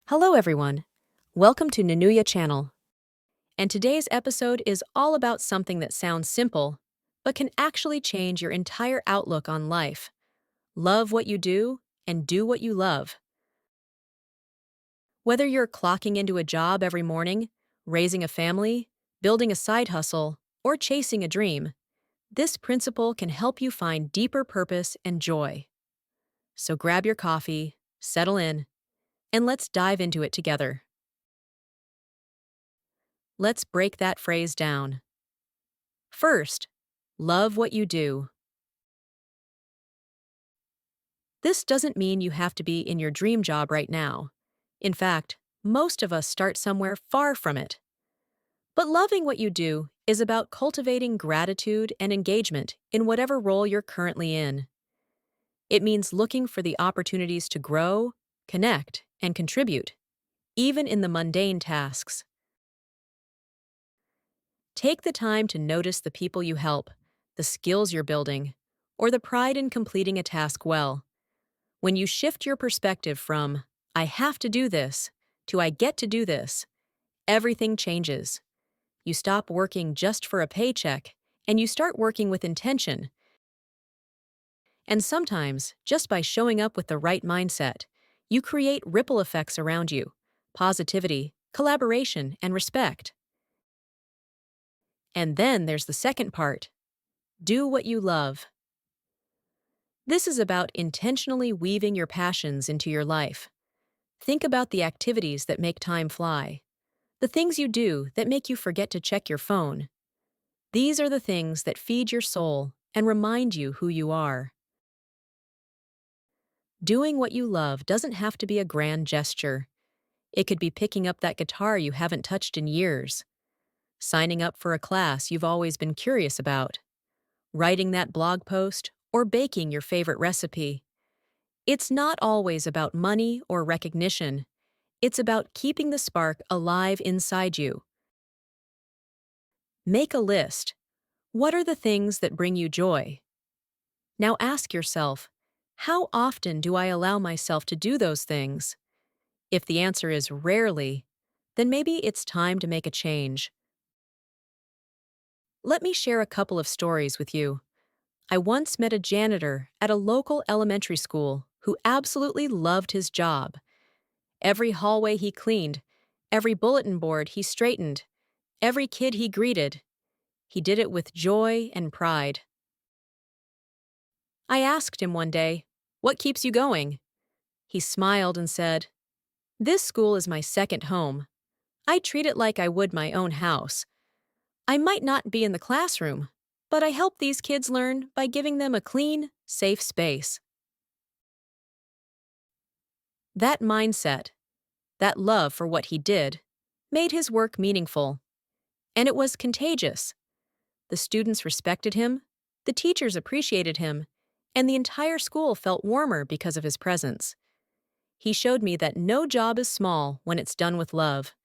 Hello everyone. Welcome to Nanuya channel. And today's episode is all about something that sounds simple, but can actually change your entire outlook on life. Love what you do and do what you love. Whether you're clocking into a job every morning, raising a family, building a side hustle, or chasing a dream, this principle can help you find deeper purpose and joy. So grab your coffee, settle in, and let's dive into it together. Let's break that phrase down. First, love what you do. This doesn't mean you have to be in your dream job right now. In fact, most of us start somewhere far from it. But loving what you do is about cultivating gratitude and engagement in whatever role you're currently in. It means looking for the opportunities to grow, connect, and contribute, even in the mundane tasks. Take the time to notice the people you help, the skills you're building, or the pride in completing a task well. When you shift your perspective from, I have to do this, to I get to do this, everything changes. You stop working just for a paycheck, and you start working with intention. And sometimes, just by showing up with the right mindset, you create ripple effects around you, positivity, collaboration, and respect. And then there's the second part. Do what you love. This is about intentionally weaving your passions into your life. Think about the activities that make time fly, the things you do that make you forget to check your phone. These are the things that feed your soul and remind you who you are. Doing what you love doesn't have to be a grand gesture. It could be picking up that guitar you haven't touched in years, signing up for a class you've always been curious about, writing that blog post, or baking your favorite recipe. It's not always about money or recognition. It's about keeping the spark alive inside you. Make a list. What are the things that bring you joy? Now ask yourself, how often do I allow myself to do those things? If the answer is rarely, then maybe it's time to make a change. Let me share a couple of stories with you. I once met a janitor at a local elementary school who absolutely loved his job. Every hallway he cleaned, every bulletin board he straightened, every kid he greeted, he did it with joy and pride. I asked him one day, "What keeps you going?" He smiled and said, "This school is my second home. I treat it like I would my own house. I might not be in the classroom, but I help these kids learn by giving them a clean, safe space." That mindset, that love for what he did, made his work meaningful. And it was contagious. The students respected him, the teachers appreciated him, and the entire school felt warmer because of his presence. He showed me that no job is small when it's done with love.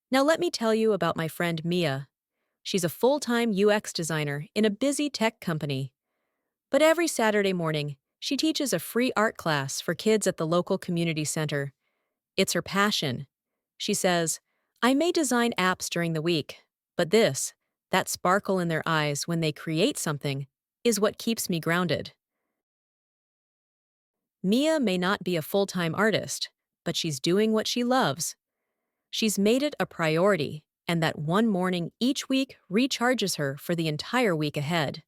Now let me tell you about my friend Mia. She's a full-time UX designer in a busy tech company. But every Saturday morning, she teaches a free art class for kids at the local community center. It's her passion. She says, "I may design apps during the week, but that sparkle in their eyes when they create something, is what keeps me grounded." Mia may not be a full-time artist, but she's doing what she loves. She's made it a priority, and that one morning each week recharges her for the entire week ahead.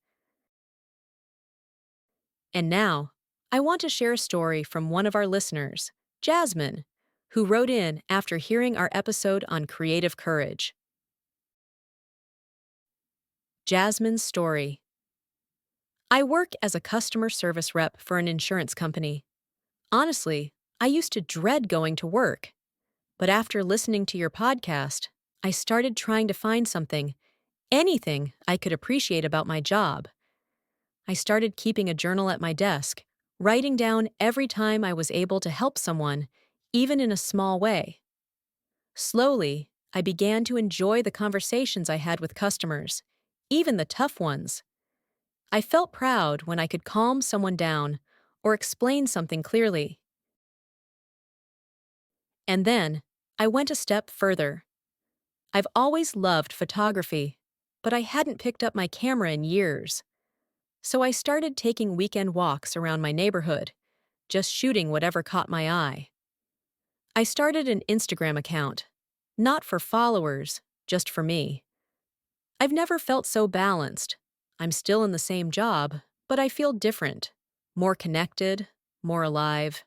And now, I want to share a story from one of our listeners, Jasmine, who wrote in after hearing our episode on creative courage. Jasmine's story. I work as a customer service rep for an insurance company. Honestly, I used to dread going to work. But after listening to your podcast, I started trying to find anything I could appreciate about my job. I started keeping a journal at my desk, writing down every time I was able to help someone, even in a small way. Slowly, I began to enjoy the conversations I had with customers, even the tough ones. I felt proud when I could calm someone down or explain something clearly. And then, I went a step further. I've always loved photography, but I hadn't picked up my camera in years. So I started taking weekend walks around my neighborhood, just shooting whatever caught my eye. I started an Instagram account, not for followers, just for me. I've never felt so balanced. I'm still in the same job, but I feel different, more connected, more alive.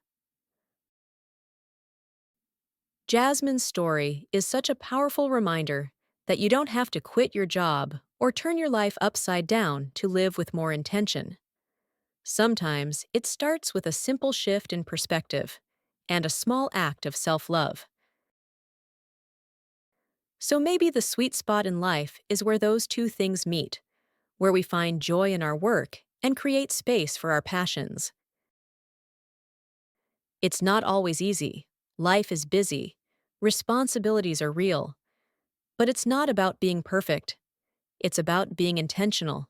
Jasmine's story is such a powerful reminder that you don't have to quit your job or turn your life upside down to live with more intention. Sometimes it starts with a simple shift in perspective and a small act of self-love. So maybe the sweet spot in life is where those two things meet, where we find joy in our work and create space for our passions. It's not always easy. Life is busy. Responsibilities are real. But it's not about being perfect. It's about being intentional.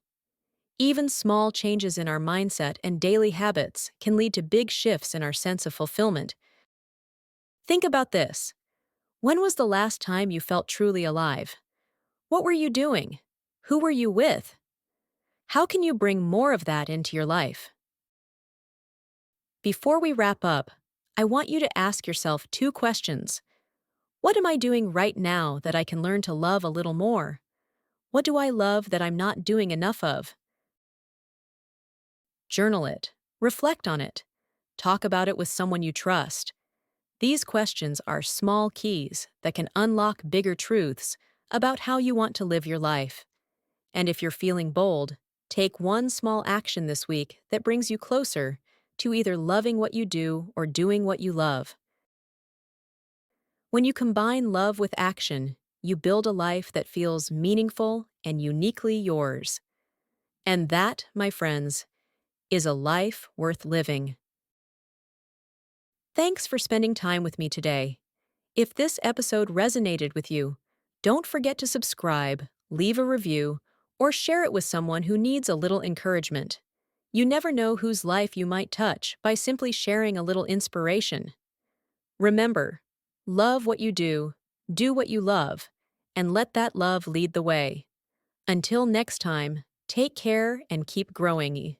Even small changes in our mindset and daily habits can lead to big shifts in our sense of fulfillment. Think about this. When was the last time you felt truly alive? What were you doing? Who were you with? How can you bring more of that into your life? Before we wrap up, I want you to ask yourself two questions. What am I doing right now that I can learn to love a little more? What do I love that I'm not doing enough of? Journal it. Reflect on it. Talk about it with someone you trust. These questions are small keys that can unlock bigger truths about how you want to live your life. And if you're feeling bold, take one small action this week that brings you closer to either loving what you do or doing what you love. When you combine love with action, you build a life that feels meaningful and uniquely yours. And that, my friends, is a life worth living. Thanks for spending time with me today. If this episode resonated with you, don't forget to subscribe, leave a review, or share it with someone who needs a little encouragement. You never know whose life you might touch by simply sharing a little inspiration. Remember, love what you do what you love, and let that love lead the way. Until next time, take care and keep growing.